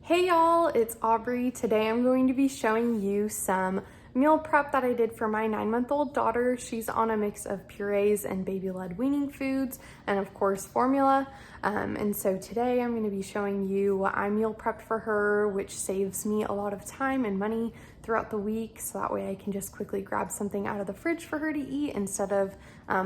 Hey y'all, it's Aubrey. Today I'm going to be showing you some meal prep that I did for my 9-month-old daughter. She's on a mix of purees and baby-led weaning foods and of course formula. And so today I'm going to be showing you what I meal prepped for her, which saves me a lot of time and money throughout the week, so that way I can just quickly grab something out of the fridge for her to eat instead of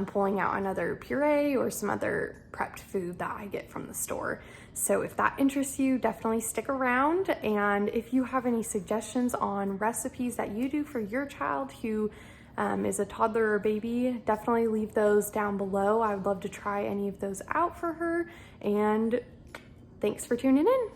pulling out another puree or some other prepped food that I get from the store. So if that interests you, definitely stick around. And if you have any suggestions on recipes that you do for your child who is a toddler or baby, definitely leave those down below. I would love to try any of those out for her. And thanks for tuning in.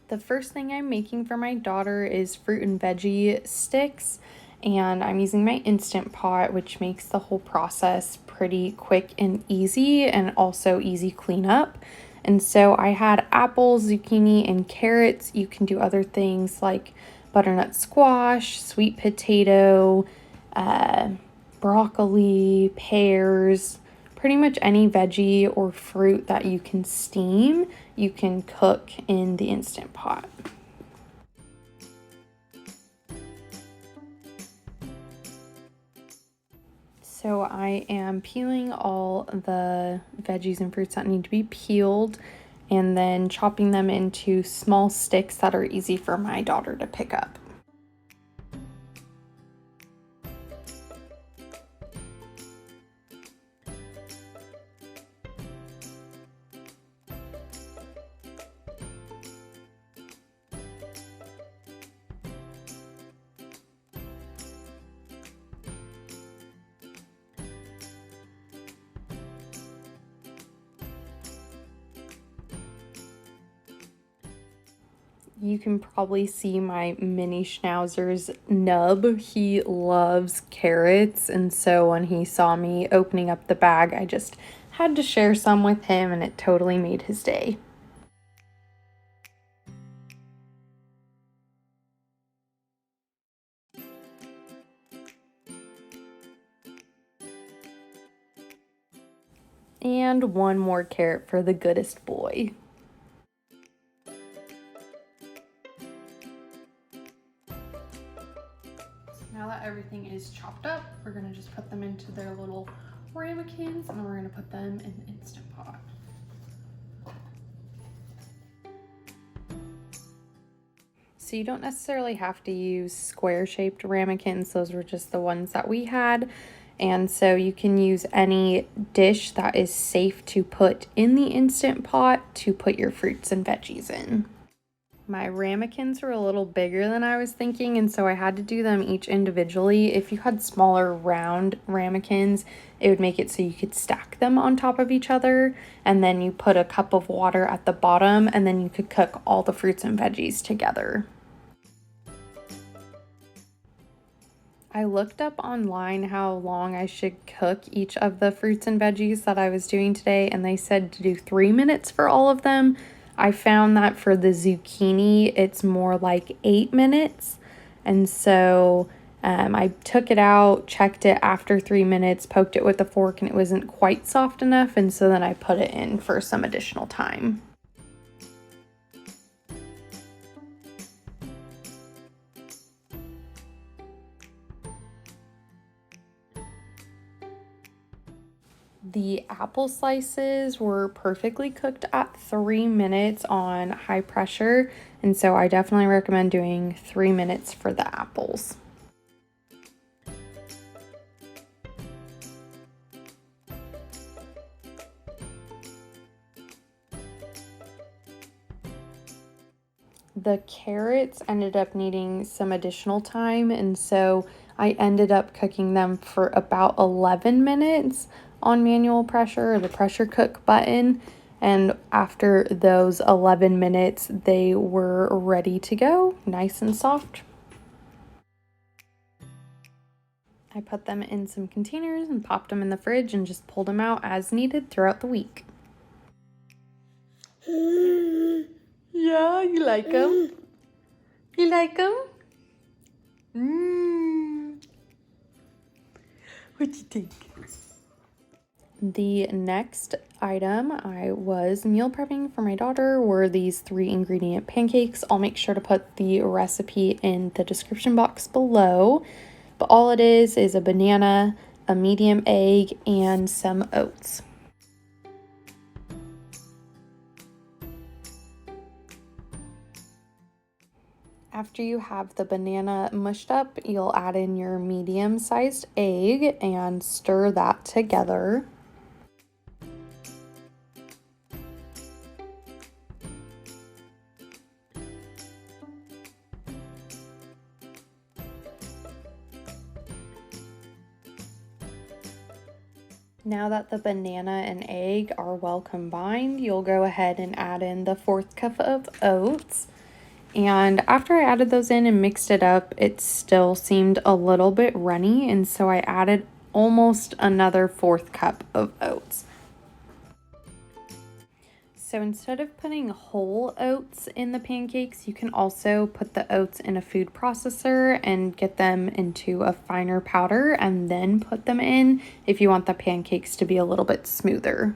The first thing I'm making for my daughter is fruit and veggie sticks, and I'm using my Instant Pot, which makes the whole process pretty quick and easy and also easy cleanup. And so I had apples, zucchini, and carrots. You can do other things like butternut squash, sweet potato, broccoli, pears, pretty much any veggie or fruit that you can steam, you can cook in the Instant Pot. So I am peeling all the veggies and fruits that need to be peeled and then chopping them into small sticks that are easy for my daughter to pick up. You can probably see my mini schnauzer's nub. He loves carrots, and so when he saw me opening up the bag, I just had to share some with him, and it totally made his day. And one more carrot for the goodest boy. Now that everything is chopped up, we're gonna just put them into their little ramekins and we're gonna put them in the Instant Pot. So you don't necessarily have to use square-shaped ramekins. Those were just the ones that we had. And so you can use any dish that is safe to put in the Instant Pot to put your fruits and veggies in. My ramekins were a little bigger than I was thinking, and so I had to do them each individually. If you had smaller round ramekins, it would make it so you could stack them on top of each other, and then you put a cup of water at the bottom, and then you could cook all the fruits and veggies together. I looked up online how long I should cook each of the fruits and veggies that I was doing today, and they said to do 3 minutes for all of them. I found that for the zucchini, it's more like 8 minutes. And so I took it out, checked it after 3 minutes, poked it with a fork, and it wasn't quite soft enough. And so then I put it in for some additional time. The apple slices were perfectly cooked at 3 minutes on high pressure, and so I definitely recommend doing 3 minutes for the apples. The carrots ended up needing some additional time, and so I ended up cooking them for about 11 minutes on manual pressure, or the pressure cook button. And after those 11 minutes, they were ready to go, nice and soft. I put them in some containers and popped them in the fridge and just pulled them out as needed throughout the week. Yeah, you like them? You like them? What you think? The next item I was meal prepping for my daughter were these 3-ingredient pancakes. I'll make sure to put the recipe in the description box below. But all it is a banana, a medium egg, and some oats. After you have the banana mushed up, you'll add in your medium-sized egg and stir that together. Now that the banana and egg are well combined, you'll go ahead and add in the 4th cup of oats. And after I added those in and mixed it up, it still seemed a little bit runny, and so I added almost another 4th cup of oats. So instead of putting whole oats in the pancakes, you can also put the oats in a food processor and get them into a finer powder and then put them in if you want the pancakes to be a little bit smoother.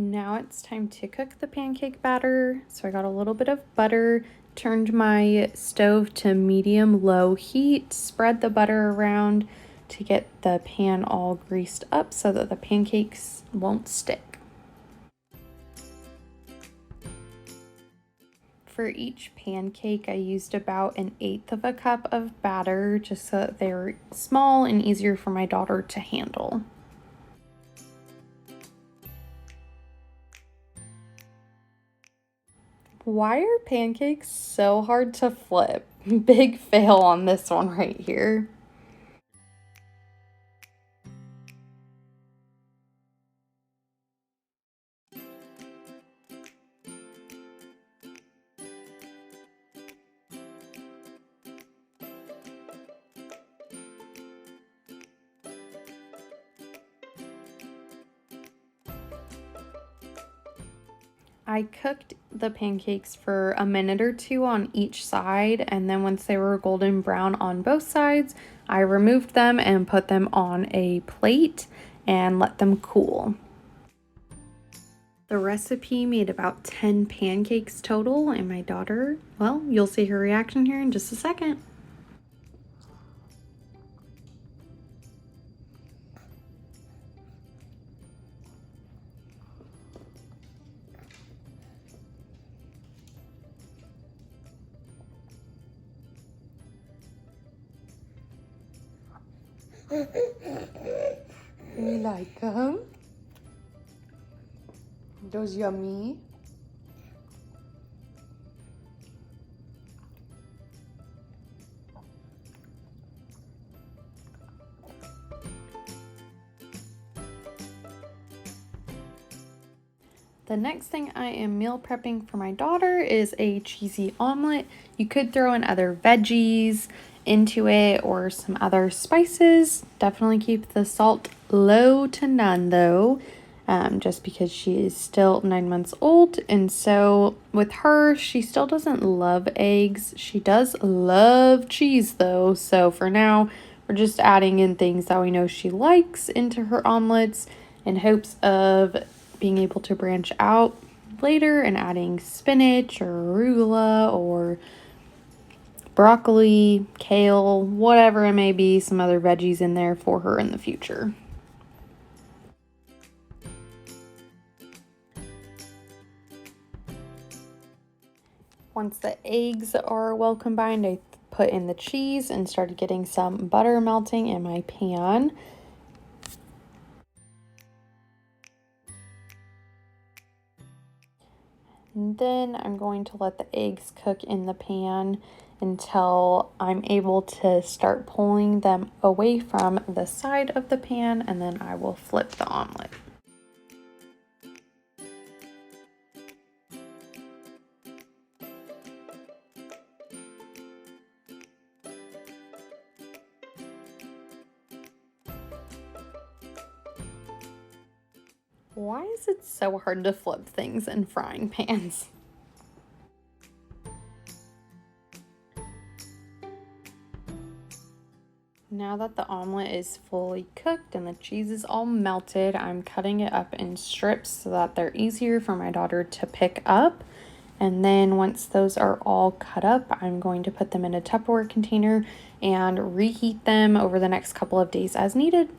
Now it's time to cook the pancake batter. So I got a little bit of butter, turned my stove to medium-low heat, spread the butter around to get the pan all greased up so that the pancakes won't stick. For each pancake, I used about 1/8 of a cup of batter just so that they were small and easier for my daughter to handle. Why are pancakes so hard to flip? Big fail on this one right here. I cooked the pancakes for a minute or two on each side, and then once they were golden brown on both sides, I removed them and put them on a plate and let them cool. The recipe made about 10 pancakes total, and my daughter, well, you'll see her reaction here in just a second. You like them? Those yummy? The next thing I am meal prepping for my daughter is a cheesy omelet. You could throw in other veggies into it or some other spices. Definitely keep the salt low to none though, just because she is still 9 months old. And so with her, she still doesn't love eggs. She does love cheese though. So for now, we're just adding in things that we know she likes into her omelets in hopes of being able to branch out later and adding spinach or arugula or broccoli, kale, whatever it may be, some other veggies in there for her in the future. Once the eggs are well combined, I put in the cheese and started getting some butter melting in my pan. And then I'm going to let the eggs cook in the pan until I'm able to start pulling them away from the side of the pan, and then I will flip the omelet. Why is it so hard to flip things in frying pans? Now that the omelet is fully cooked and the cheese is all melted, I'm cutting it up in strips so that they're easier for my daughter to pick up. And then once those are all cut up, I'm going to put them in a Tupperware container and reheat them over the next couple of days as needed.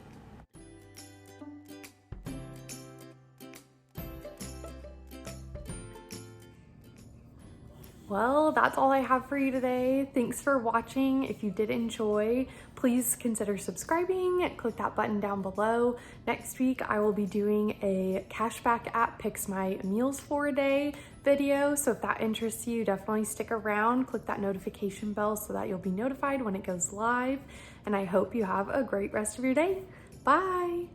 Well, that's all I have for you today. Thanks for watching. If you did enjoy, please consider subscribing. Click that button down below. Next week, I will be doing a cashback app picks my meals for a day video. So if that interests you, definitely stick around. Click that notification bell so that you'll be notified when it goes live. And I hope you have a great rest of your day. Bye.